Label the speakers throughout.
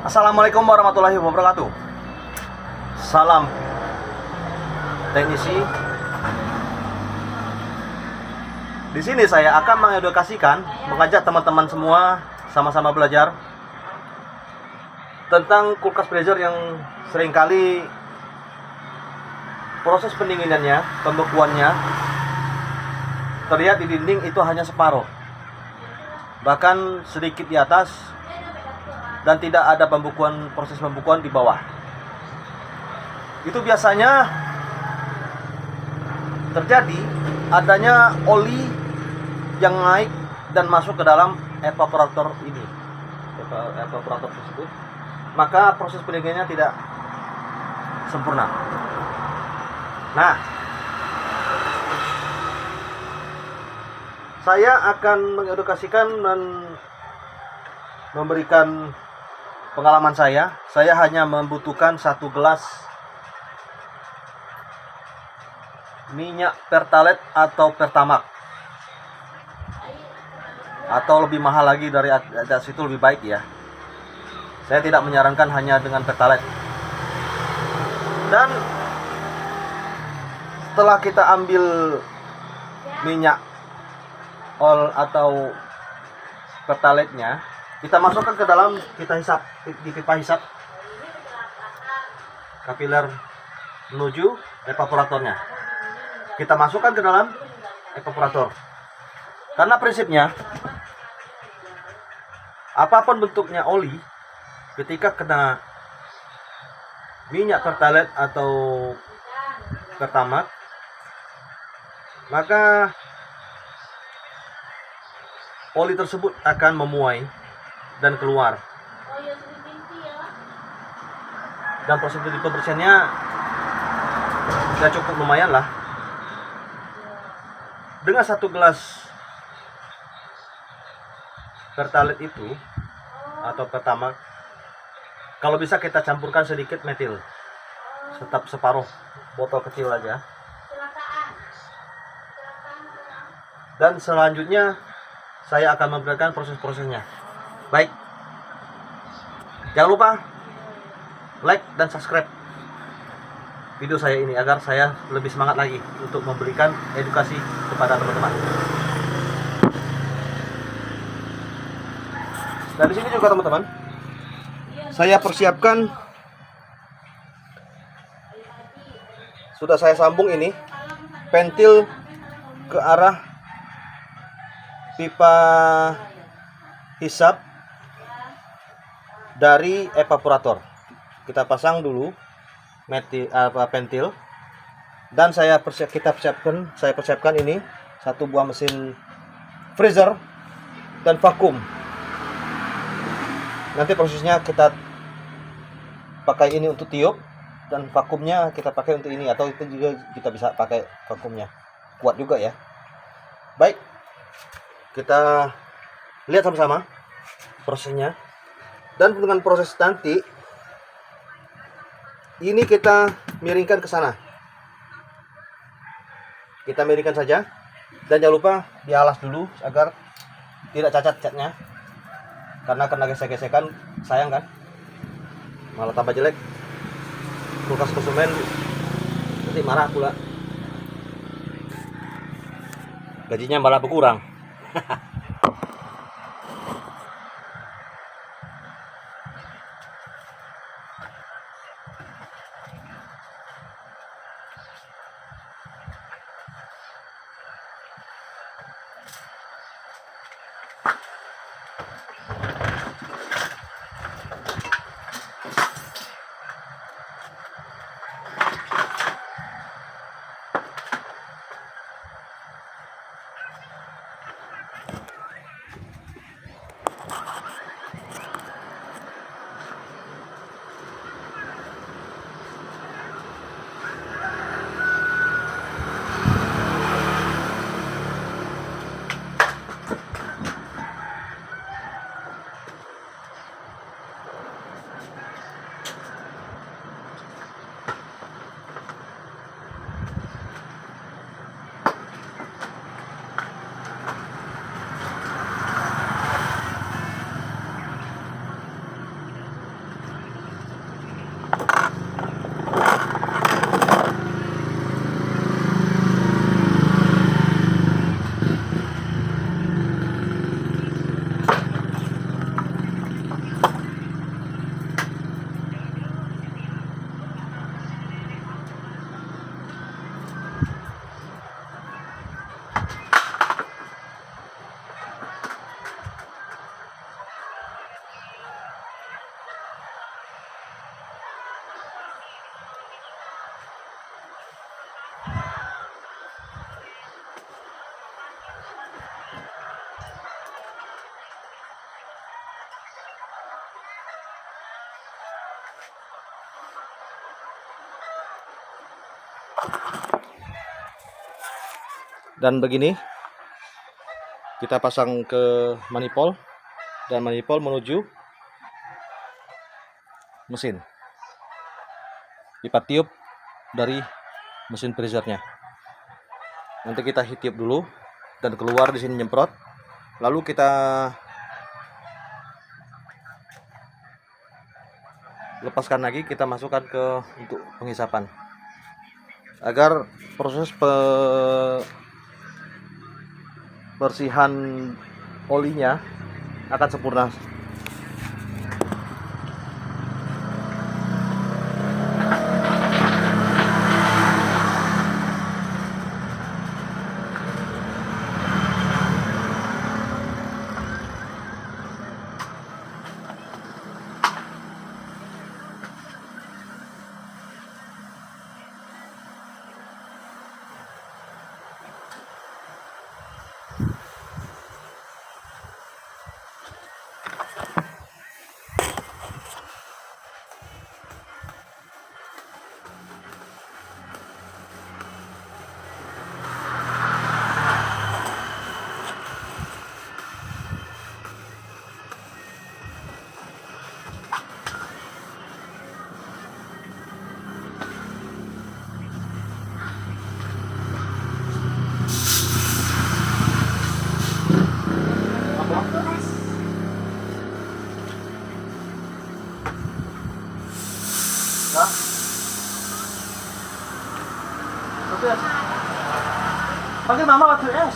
Speaker 1: Assalamualaikum warahmatullahi wabarakatuh. Salam teknisi. Di sini saya akan mengedukasikan, mengajak teman-teman semua sama-sama belajar tentang kulkas freezer yang seringkali proses pendinginannya, pembekuannya terlihat di dinding itu hanya separuh, bahkan sedikit di atas, dan tidak ada proses pembekuan di bawah. Itu biasanya terjadi adanya oli yang naik dan masuk ke dalam evaporator ini, evaporator tersebut, maka proses pendinginannya tidak sempurna. Nah, saya akan mengedukasikan dan memberikan pengalaman saya. Saya hanya membutuhkan 1 gelas minyak Pertalite atau Pertamax, atau lebih mahal lagi dari atas itu lebih baik ya. Saya tidak menyarankan hanya dengan Pertalite. Dan setelah kita ambil minyak oil atau Pertalite-nya, kita masukkan ke dalam, kita hisap di pipa hisap kapiler menuju evaporatornya. Kita masukkan ke dalam evaporator. Karena prinsipnya, apapun bentuknya oli, ketika kena minyak Pertalite atau Pertamax, maka oli tersebut akan memuai dan keluar. Dan proses pembersihannya sudah cukup lumayan lah. Dengan 1 gelas Pertalite itu atau Pertamax, kalau bisa kita campurkan sedikit metil, tetap separuh botol kecil aja. Dan selanjutnya saya akan memberikan proses-prosesnya. Baik, jangan lupa like dan subscribe video saya ini agar saya lebih semangat lagi untuk memberikan edukasi kepada teman-teman. Dan di sini juga teman-teman, saya persiapkan, sudah saya sambung ini pentil ke arah pipa hisap dari evaporator. Kita pasang dulu pentil, dan saya persiapkan ini 1 buah mesin freezer dan vakum. Nanti prosesnya kita pakai ini untuk tiup, dan vakumnya kita pakai untuk ini, atau itu juga kita bisa pakai vakumnya, kuat juga ya. Baik, kita lihat sama-sama prosesnya. Dan dengan proses nanti ini kita miringkan ke sana. Kita miringkan saja, dan jangan lupa dialas dulu agar tidak cacat catnya, karena kena gesek-gesekan sayang kan, malah tambah jelek. Kulkas konsumen nanti marah pula, gajinya malah berkurang. Dan begini kita pasang ke manifold, dan manifold menuju mesin pipa tiup dari mesin freezernya. Nanti kita tiup dulu dan keluar di sini nyemprot, lalu kita lepaskan lagi, kita masukkan ke untuk penghisapan agar proses bersihan olinya akan sempurna. Panggil mama waktu es.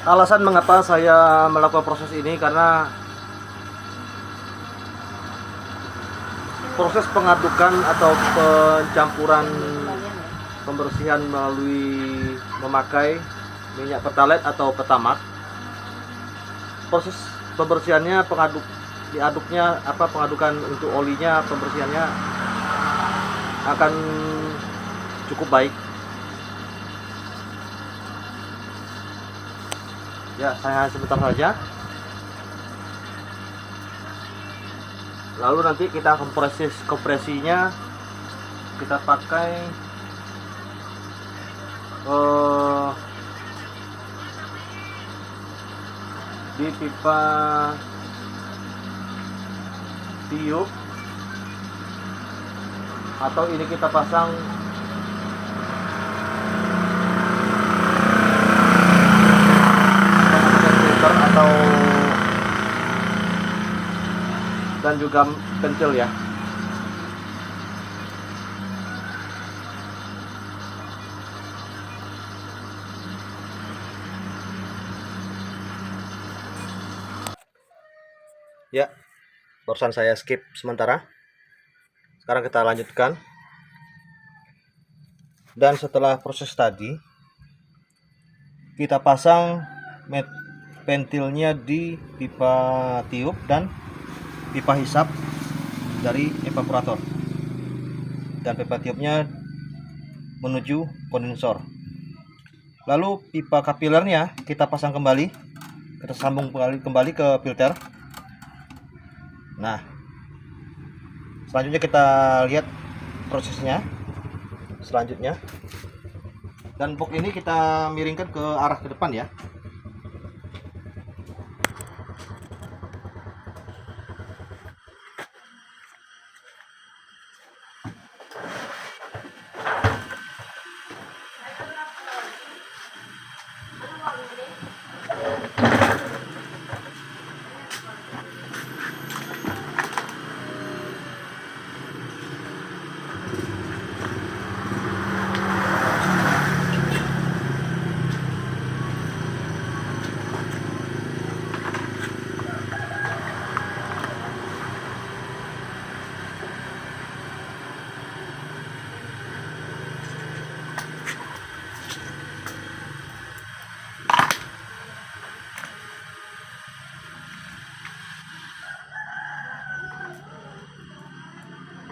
Speaker 1: Alasan mengapa saya melakukan proses ini karena proses pengadukan atau pencampuran pembersihan melalui memakai minyak pertalite atau pertamax, proses pembersihannya pengadukan untuk olinya, pembersihannya akan cukup baik. Ya, saya sebentar saja. Lalu nanti kita kompresinya kita pakai di pipa tiup, atau ini kita pasang atau dan juga pensil ya. Ya, barusan saya skip sementara. Sekarang kita lanjutkan. Dan setelah proses tadi, kita pasang ventilnya di pipa tiup dan pipa hisap dari evaporator, dan pipa tiupnya menuju kondensor. Lalu pipa kapilernya kita pasang kembali, kita sambung kembali ke filter. Nah, selanjutnya kita lihat prosesnya selanjutnya. Dan box ini kita miringkan ke arah ke depan ya.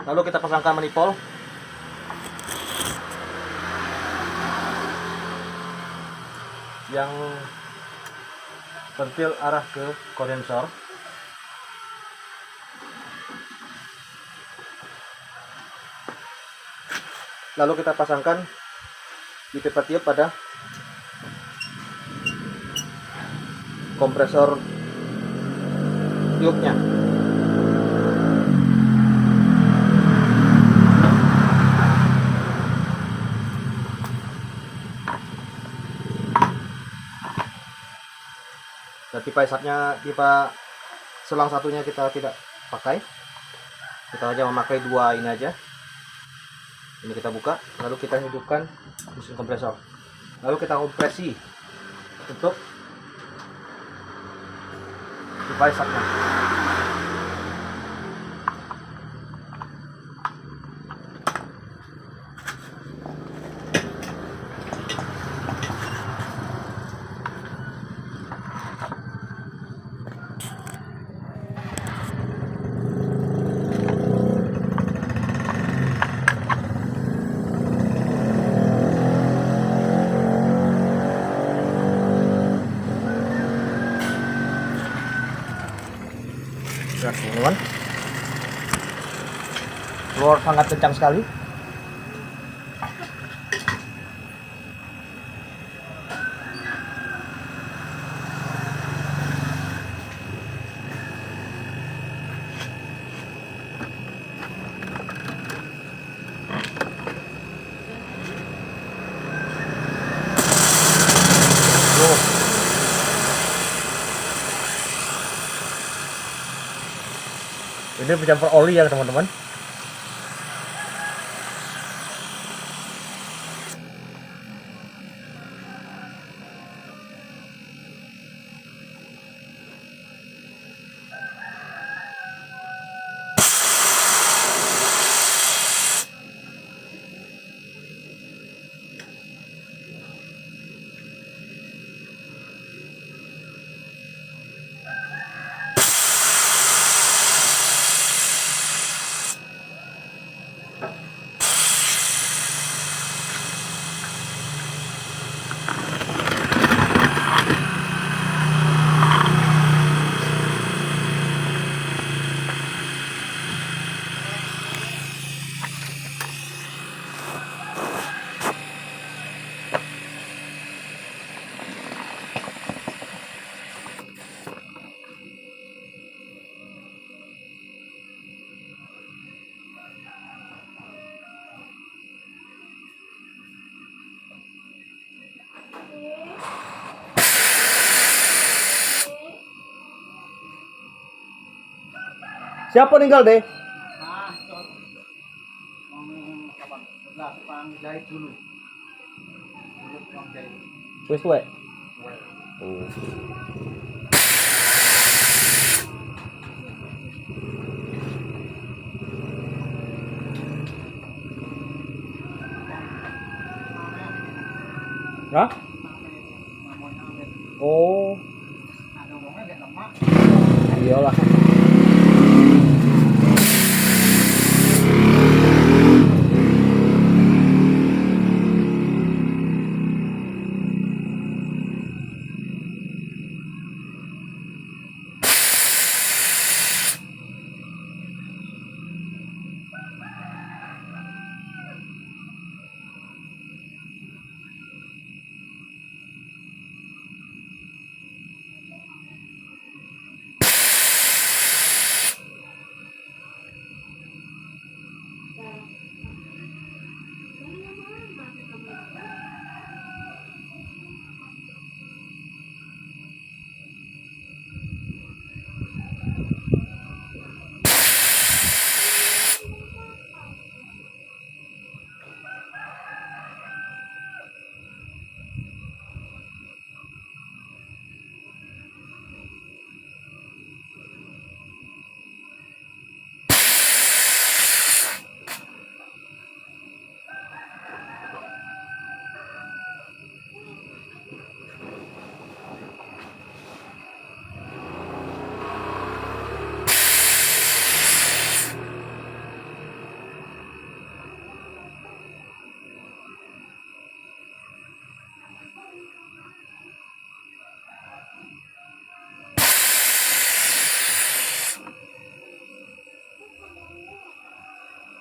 Speaker 1: Lalu kita pasangkan manifold. Yang pentil arah ke kondensor. Lalu kita pasangkan di pipa tiup pada kompresor tiupnya. Dan pipa hisapnya, pipa selang satunya kita tidak pakai. Kita hanya memakai dua ini aja. Ini kita buka, lalu kita hidupkan mesin kompresor. Lalu kita kompresi untuk pipa hisapnya. Lihat teman-teman, keluar sangat kencang sekali. Ini bercampur oli ya teman-teman. Siapa meninggal deh? Wes tuwek. Oh. Hah? Oh. Iyalah.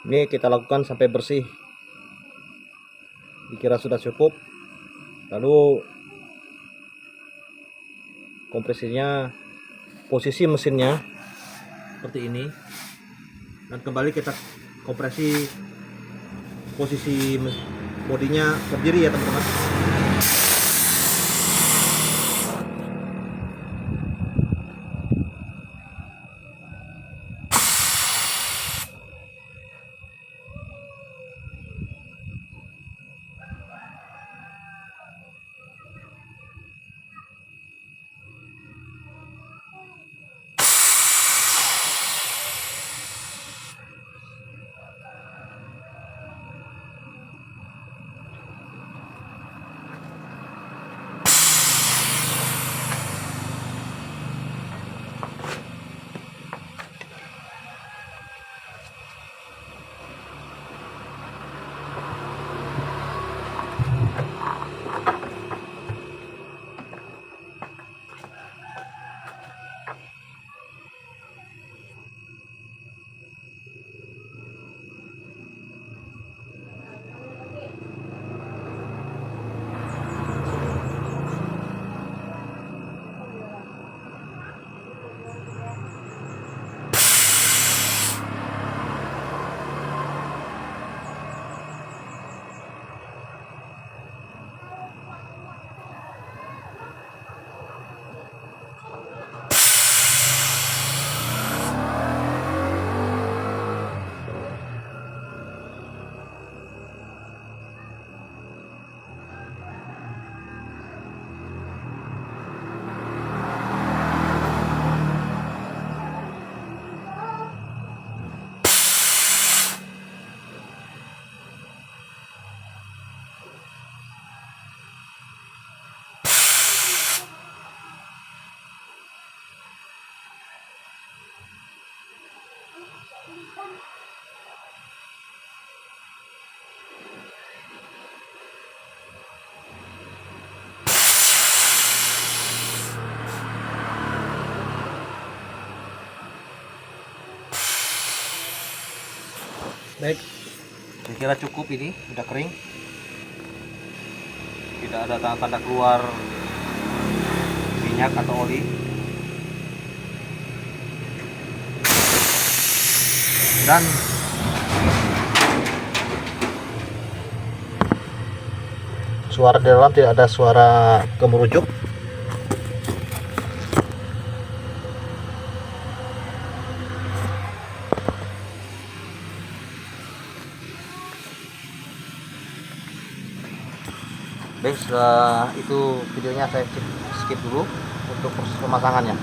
Speaker 1: Ini kita lakukan sampai bersih. Dikira sudah cukup. Lalu kompresinya, posisi mesinnya seperti ini, dan kembali kita kompresi posisi bodinya berdiri ya teman-teman. Baik, saya kira cukup, ini sudah kering, tidak ada tanda-tanda keluar minyak atau oli. Dan suara di dalam tidak ada suara gemurujuk. Baik, setelah itu videonya saya skip dulu untuk proses pemasangannya.